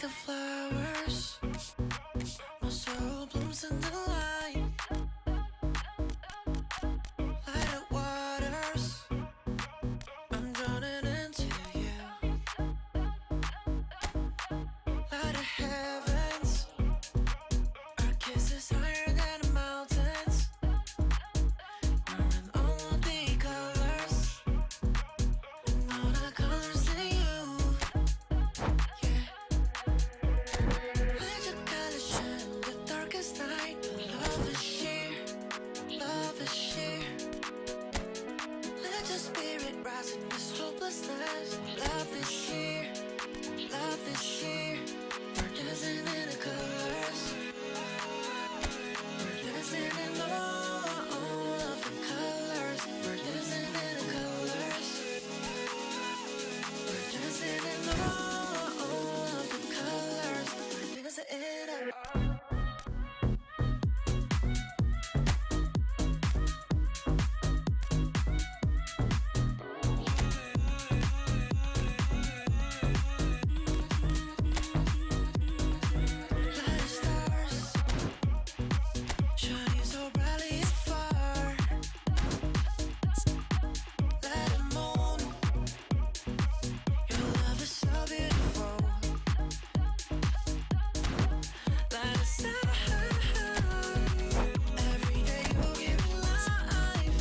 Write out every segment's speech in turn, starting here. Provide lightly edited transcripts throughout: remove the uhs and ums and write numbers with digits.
the flowers, my soul blooms in the light. Light of waters, I'm drowning into you. Light of heavens, our kiss is higher than the mountains. We're in all of the colors, and all the colors in you. Yeah. Let your colors shine the darkest night. Love is sheer, love is sheer. Let your spirit rise in this hopelessness. Love is sheer, love is sheer. We're dancing in the colors. We're dancing in all of the colors. We're dancing in the colors. We're dancing in all of the colors. We're dancing it up. Light stars, shining so brightly afar. Let it moon, your love is so beautiful. Light a star, every day you give me life.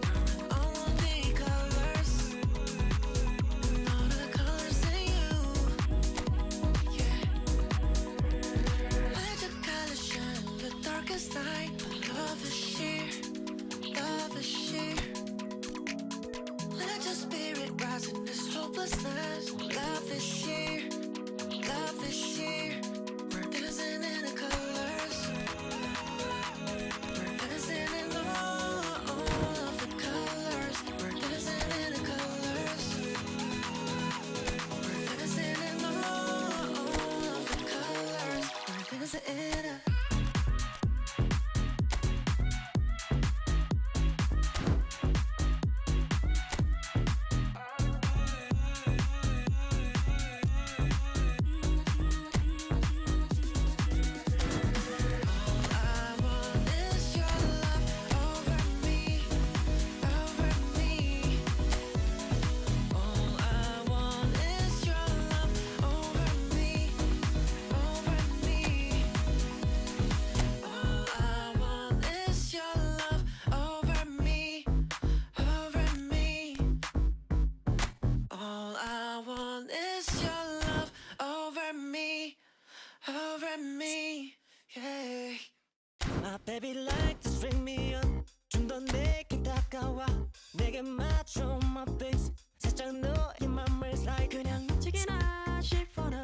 You're in all of the colors, and all the colors in you. Yeah. Let your colors shine the darkest night. Love is sheer, love is sheer. Let your spirit rise in this hopelessness. Love is sheer, love is sheer. We're dancing in the colors. We're dancing in all of the colors. We're dancing in the colors. We're dancing in all of the colors. We're dancing in a I want is your love over me, over me. All I want is your love over me, over me. All I want is your love over me, over me. All I want is your love over me, over me. Yeah. My baby like to string me up 좀 더 내게 다가와 내게 맞춰 my face 살짝 너의 맘을 slide 그냥 미치게나 싶어 넌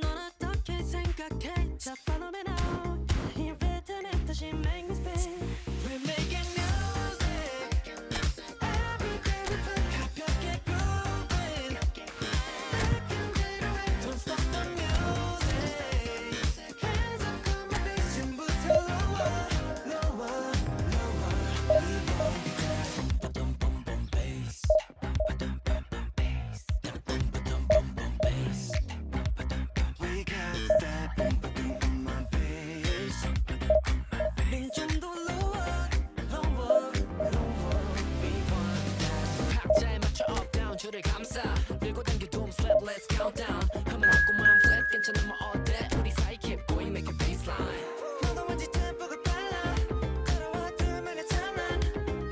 어떻게 생각해 자 follow me now 이 리듬에 다시 make me spin We're making music Every day we play 가볍게 grooving Don't stop the music Hands up come on bass 지금부터 lower lower lower We won't be down Ba-dum bum bum bass Ba-dum bum bum bass Ba-dum bum bum bass We got that boom ba-dum bum bum bass 좀 더 lower lower lower We want that 박자에 맞춰 up down 줄을 감싸 밀고 당겨 doom slap let's count down 한번 걷고만 flat 괜찮으면 어때 우리 사이 keep going make it baseline 너도 왠지 템포가 빨라 걸어와 둘만의 timeline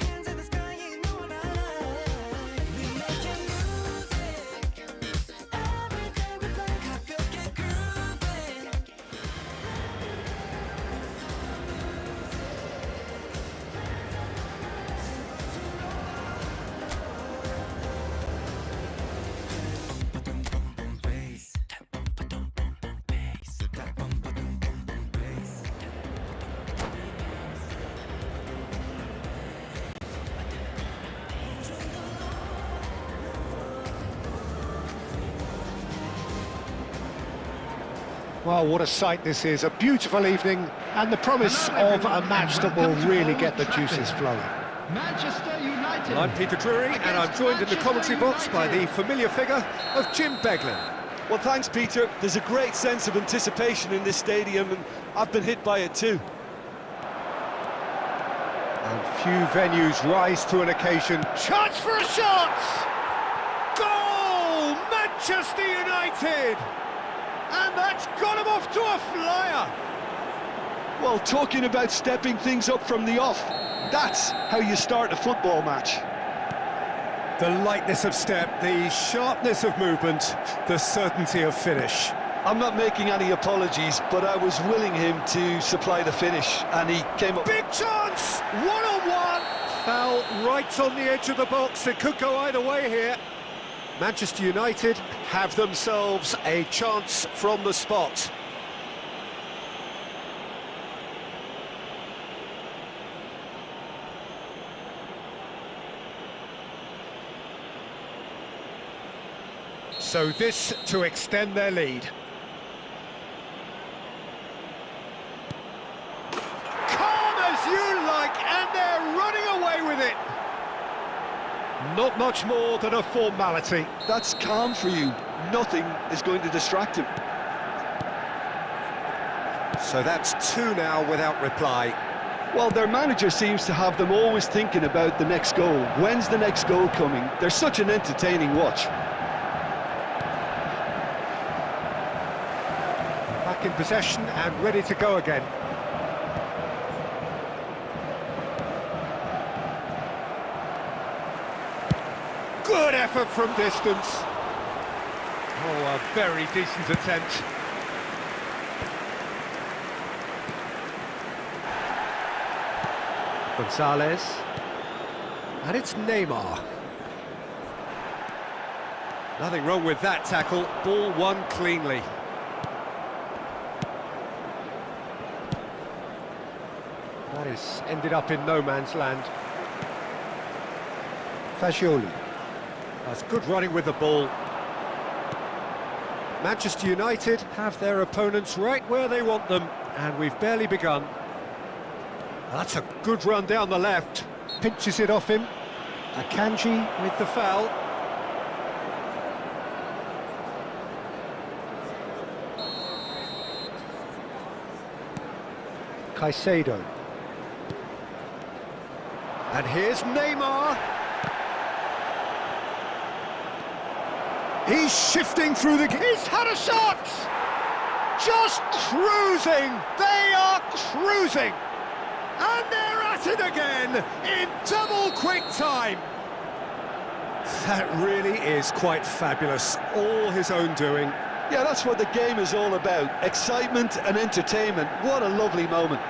hands in the sky you know what I like We making music every day we play 가볍게 grooving Ba-dum bum bum bass Ba-dum bum bum bass Ba-dum ba-dum bum bum bass Well, what a sight this is. A beautiful evening and the promise of a match that will really get the juices flowing. Manchester United. I'm Peter Drury, and I'm joined in the commentary box by the familiar figure of Jim Beglin. Well, thanks, Peter. There's a great sense of anticipation in this stadium, and I've been hit by it too. And few venues rise to an occasion. Chance for a shot! Goal! Manchester United! And that's got him off to a flyer! Well, talking about stepping things up from the off, that's how you start a football match. The lightness of step, the sharpness of movement, the certainty of finish. I'm not making any apologies, but I was willing him to supply the finish, and he came up... Big chance! One-on-one! Foul right on the edge of the box. It could go either way here. Manchester United have themselves a chance from the spot. So this to extend their lead. Calm as you like, and they're running away with it. Not much more than a formality. That's calm for you. Nothing is going to distract him. So that's two now without reply. Well, their manager seems to have them always thinking about the next goal. When's the next goal coming? They're such an entertaining watch. Back in possession and ready to go again. Good effort from distance. Oh, a very decent attempt. Gonzalez. And it's Neymar. Nothing wrong with that tackle. Ball won cleanly. That is ended up in no man's land. Fagioli. That's good running with the ball. Manchester United have their opponents right where they want them, and we've barely begun. That's a good run down the left. Pinches it off him. Akanji with the foul. Caicedo. And here's Neymar. He's shifting through the... He's had a shot! Just cruising! They are cruising! And they're at it again in double quick time. That really is quite fabulous. All his own doing. Yeah, that's what the game is all about. Excitement and entertainment. What a lovely moment.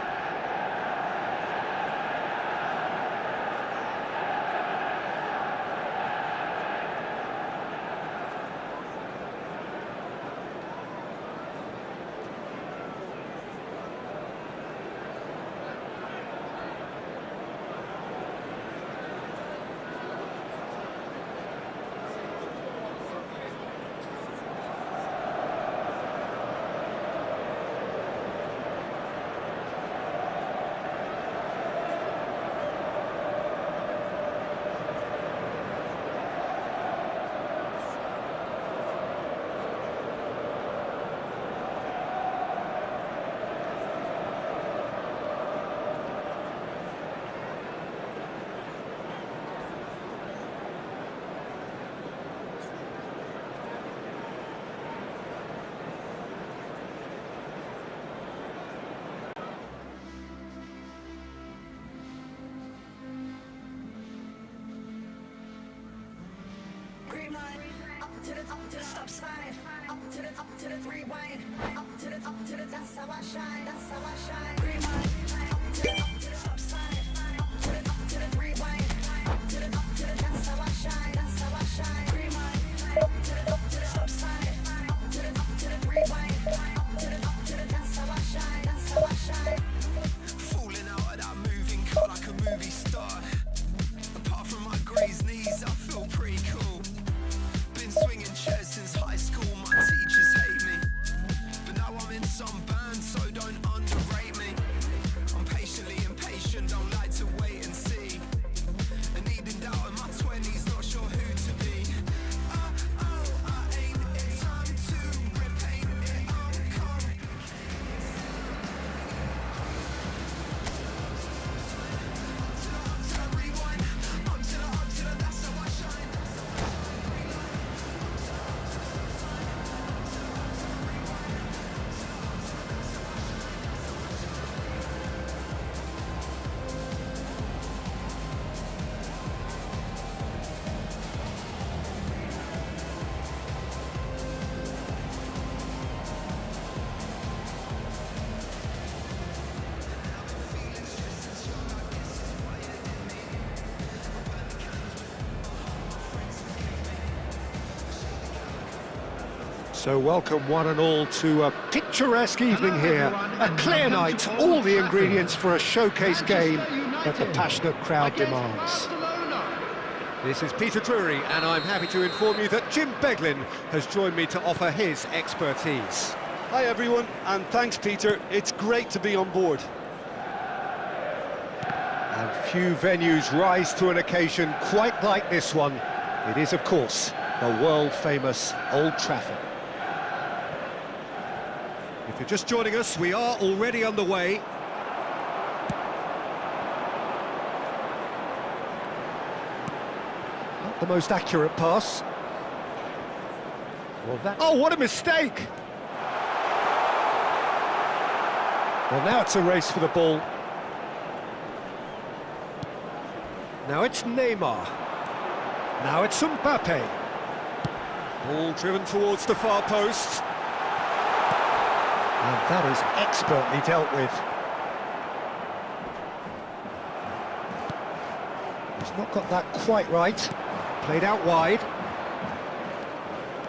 Up to the stop sign, up to the rewind, up to the, that's how I shine, that's how I shine. Green light, up to the stop sign, up to the rewind, up to the, that's how I shine, that's how I shine. Green light, up to the stop sign, up to the rewind, up to the, that's how I shine, that's how I shine. Falling out of that moving car like a movie star. Apart from my grazed knees, I feel pretty cool. Been swinging chairs since high school, my teachers hate me. But now I'm in some band, so don't underrate me. I'm patiently So welcome one and all to a picturesque evening here. A clear night, all the ingredients for a showcase game that the passionate crowd demands. This is Peter Drury, and I'm happy to inform you that Jim Beglin has joined me to offer his expertise. Hi everyone, and thanks Peter, it's great to be on board. And few venues rise to an occasion quite like this one. It is, of course, the world-famous Old Trafford. If you're just joining us, we are already underway. Not the most accurate pass. Well, oh, what a mistake! Well, now it's a race for the ball. Now it's Neymar. Now it's Mbappe. Ball driven towards the far post. And that is expertly dealt with. He's not got that quite right. Played out wide.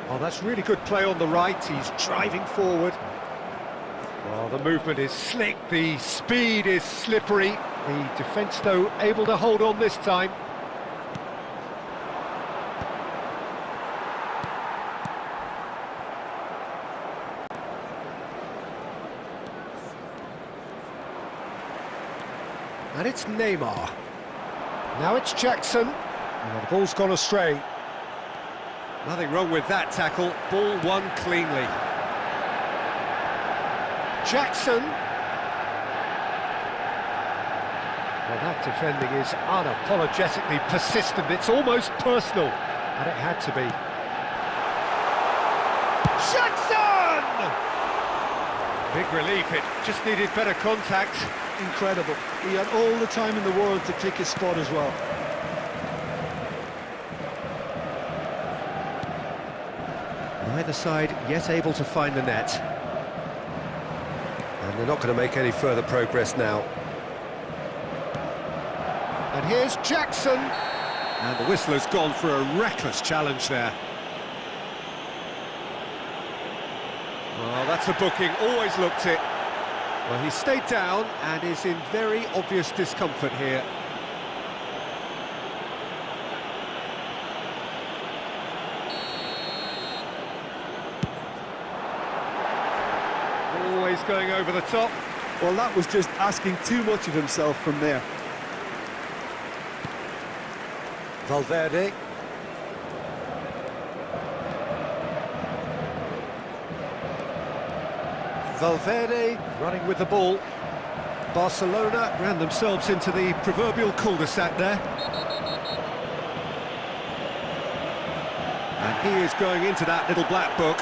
Oh, that's really good play on the right. He's driving forward. Oh, the movement is slick. The speed is slippery. The defence, though, able to hold on this time. And it's Neymar. Now it's Jackson. Oh, the ball's gone astray. Nothing wrong with that tackle. Ball won cleanly. Jackson. Well, that defending is unapologetically persistent. It's almost personal. And it had to be. Jackson! Big relief. It just needed better contact. Incredible. He had all the time in the world to pick his spot as well. Neither side yet able to find the net. And they're not going to make any further progress now. And here's Jackson. And the whistle has gone for a reckless challenge there. Well, that's a booking, always looked it. Well, he stayed down and is in very obvious discomfort here. Always going over the top. Well, that was just asking too much of himself from there. Valverde. Valverde running with the ball. Barcelona ran themselves into the proverbial cul-de-sac there. And he is going into that little black book.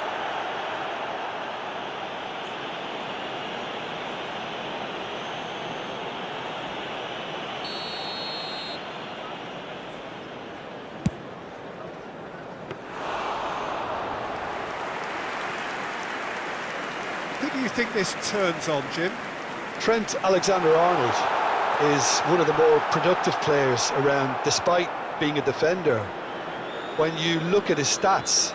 Who do you think this turns on, Jim? Trent Alexander-Arnold is one of the more productive players around, despite being a defender. When you look at his stats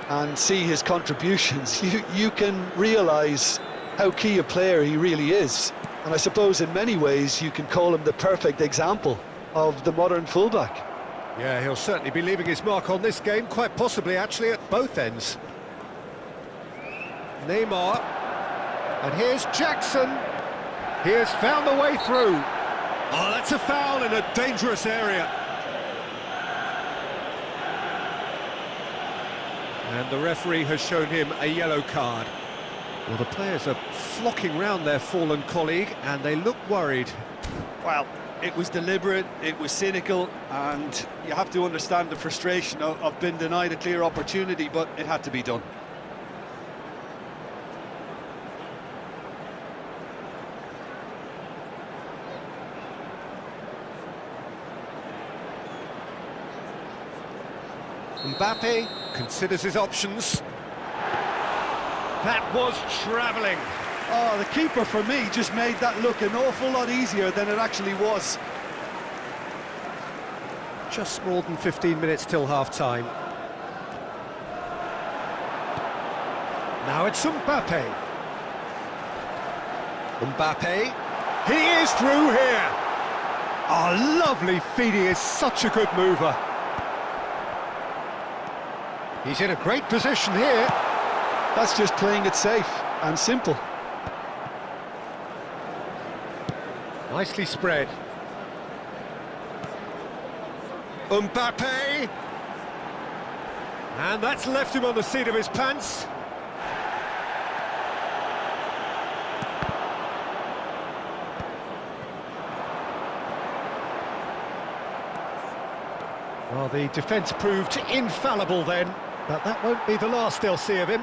and see his contributions, you can realise how key a player he really is. And I suppose in many ways you can call him the perfect example of the modern fullback. Yeah, he'll certainly be leaving his mark on this game, quite possibly actually at both ends. Neymar, and here's Jackson. He has found the way through. Oh, that's a foul in a dangerous area. And the referee has shown him a yellow card. Well, the players are flocking round their fallen colleague, and they look worried. Well, it was deliberate, it was cynical, and you have to understand the frustration of being denied a clear opportunity, but it had to be done. Mbappe considers his options. That was travelling. Oh, the keeper, for me, just made that look an awful lot easier than it actually was. Just more than 15 minutes till half-time. Now it's Mbappe. Mbappe. He is through here. Oh, lovely feed. He is such a good mover. He's in a great position here. That's just playing it safe and simple. Nicely spread. Mbappe. And that's left him on the seat of his pants. Well, the defence proved infallible then, but that won't be the last they'll see of him.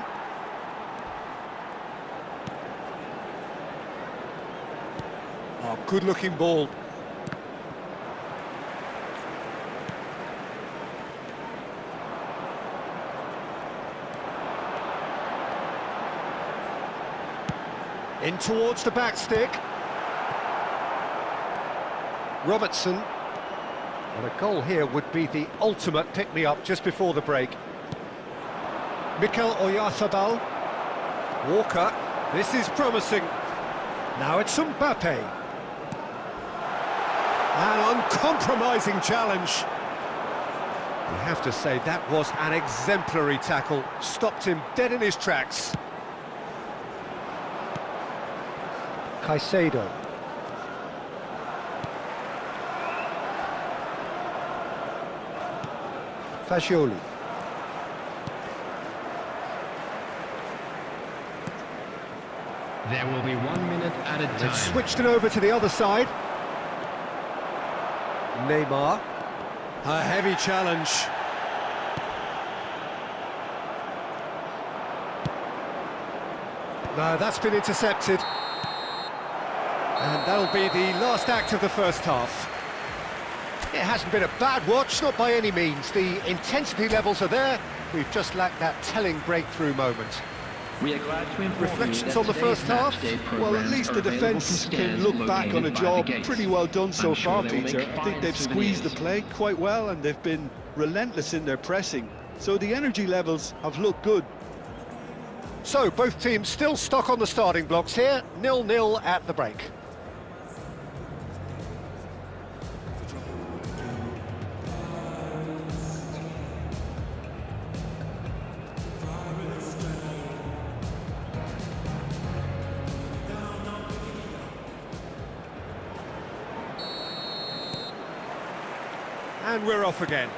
Oh, good-looking ball. In towards the back stick. Robertson. Well, a goal here would be the ultimate pick-me-up just before the break. Mikel Oyarzabal. Walker. This is promising. Now it's Mbappe. An uncompromising challenge. You have to say that was an exemplary tackle. Stopped him dead in his tracks. Caicedo. Fagioli. There will be 1 minute at a time. They've switched it over to the other side. Neymar. A heavy challenge. No, that's been intercepted. And that'll be the last act of the first half. It hasn't been a bad watch, not by any means. The intensity levels are there. We've just lacked that telling breakthrough moment. We are glad to inform Reflections you on that the first today's half? match day Well, at programs least are the available defence from can scans look back on a located by job the gates. pretty well done so I'm sure far, they will Peter. make I think fine they've squeezed the souvenirs. play quite well and they've been relentless in their pressing. So the energy levels have looked good. So, both teams still stuck on the starting blocks here, 0-0 at the break. And we're off again.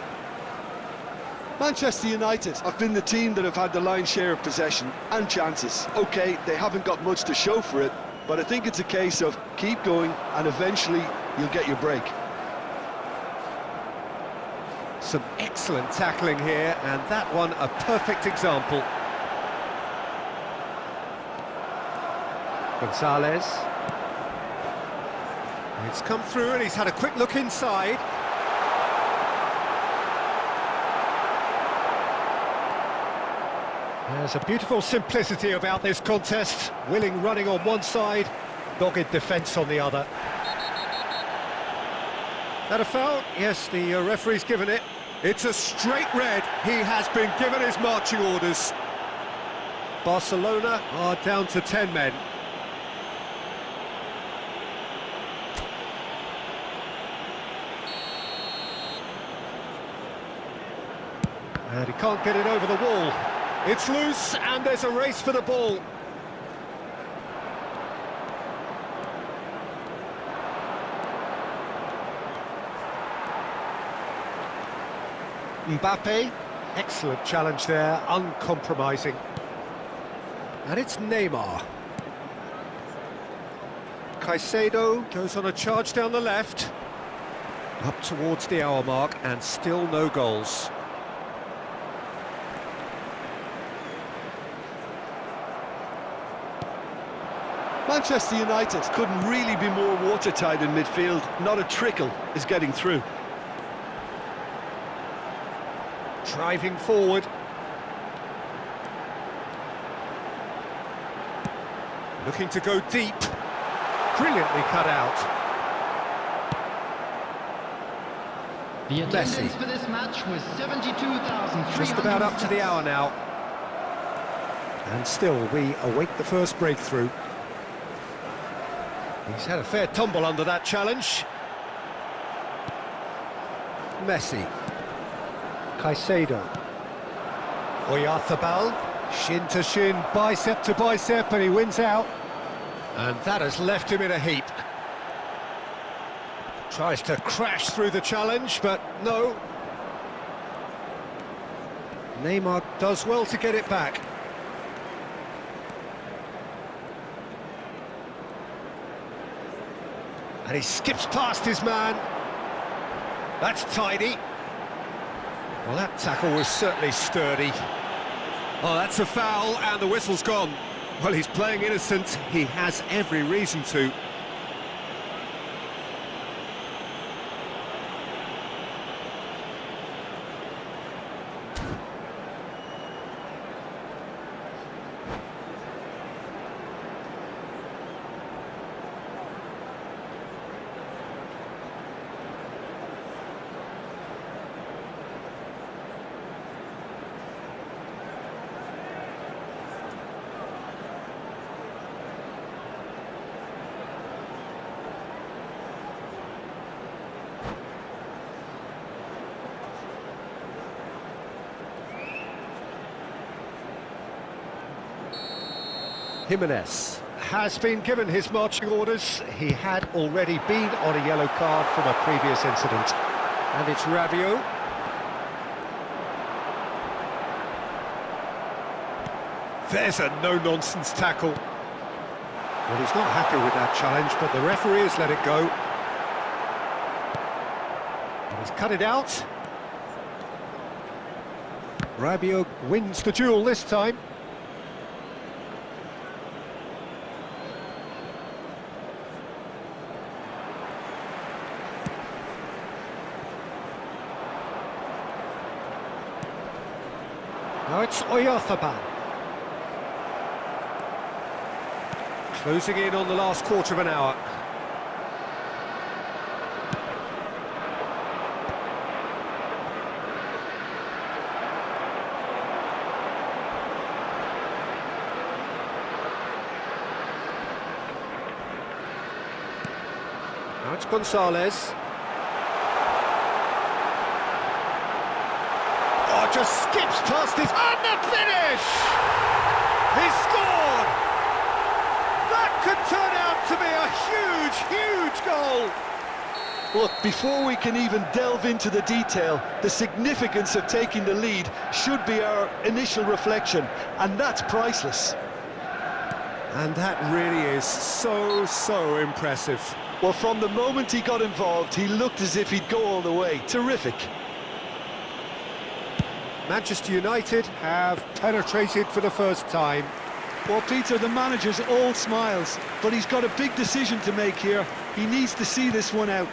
Manchester United have been the team that have had the lion's share of possession and chances. OK, they haven't got much to show for it, but I think it's a case of keep going and eventually you'll get your break. Some excellent tackling here, and that one a perfect example. Gonzalez. It's come through and he's had a quick look inside. There's a beautiful simplicity about this contest. Willing running on one side, dogged defence on the other. That a foul? Yes, the referee's given it. It's a straight red. He has been given his marching orders. Barcelona are down to 10 men. And he can't get it over the wall. It's loose, and there's a race for the ball. Mbappe, excellent challenge there, uncompromising. And it's Neymar. Caicedo goes on a charge down the left. Up towards the hour mark, and still no goals. Manchester United couldn't really be more watertight in midfield. Not a trickle is getting through. Driving forward. Looking to go deep. Brilliantly cut out. The attendance Messi. for this match was 72,300. Just about up to the hour now. And still, we await the first breakthrough. He's had a fair tumble under that challenge. Messi. Caicedo. Oyarzabal. Shin to shin, bicep to bicep, and he wins out. And that has left him in a heap. Tries to crash through the challenge, but no. Neymar does well to get it back. And he skips past his man. That's tidy. Well, that tackle was certainly sturdy. Oh, that's a foul, and the whistle's gone. Well, he's playing innocent. He has every reason to. Jimenez has been given his marching orders. He had already been on a yellow card from a previous incident. And it's Rabiot. There's a no-nonsense tackle. Well, he's not happy with that challenge, but the referee has let it go. And he's cut it out. Rabiot wins the duel this time. Now it's Oyarzabal. Closing in on the last quarter of an hour. Now it's Gonzalez. Just skips past his... And the finish! He scored! That could turn out to be a huge, huge goal! Look, before we can even delve into the detail, the significance of taking the lead should be our initial reflection, and that's priceless. And that really is so impressive. Well, from the moment he got involved, he looked as if he'd go all the way. Terrific. Manchester United have penetrated for the first time. Well, Peter, the manager's all smiles, but he's got a big decision to make here. He needs to see this one out.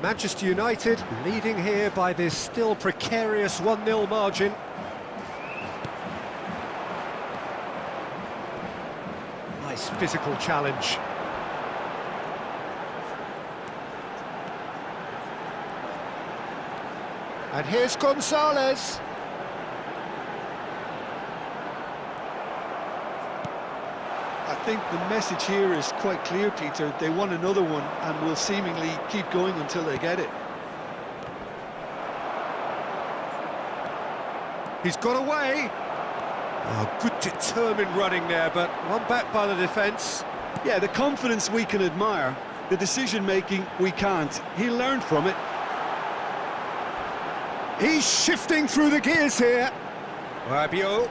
Manchester United leading here by this still precarious 1-0 margin. Nice physical challenge. And here's Gonzalez. I think the message here is quite clear, Peter. They want another one and will seemingly keep going until they get it. He's got away. Oh, good determined running there, but one back by the defence. Yeah, the confidence we can admire. The decision-making we can't. He'll learn from it. He's shifting through the gears here. Rabiot.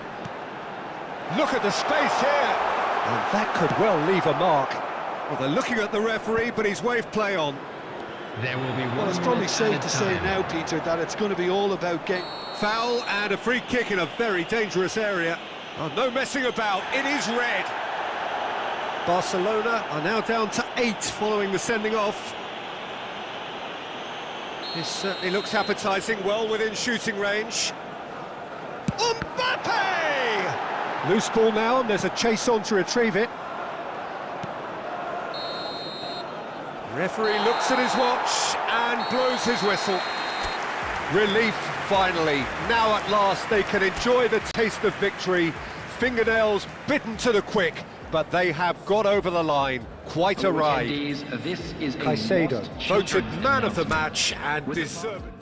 Look at the space here. And that could well leave a mark. Well, they're looking at the referee, but he's waved play on. There will be one. Well, it's probably minute safe at to a say time. now, Peter, that it's going to be all about game. Foul and a free kick in a very dangerous area. Oh, no messing about, it is red. Barcelona are now down to 8 following the sending off. This certainly looks appetising, well within shooting range. Mbappe! Loose ball now, and there's a chase on to retrieve it. Referee looks at his watch and blows his whistle. Relief finally, now at last they can enjoy the taste of victory. Fingernails bitten to the quick, but they have got over the line. Quite a ride. Attendees, this is a Caicedo, must-see voted tournament man of the announcement. match and With the deserved.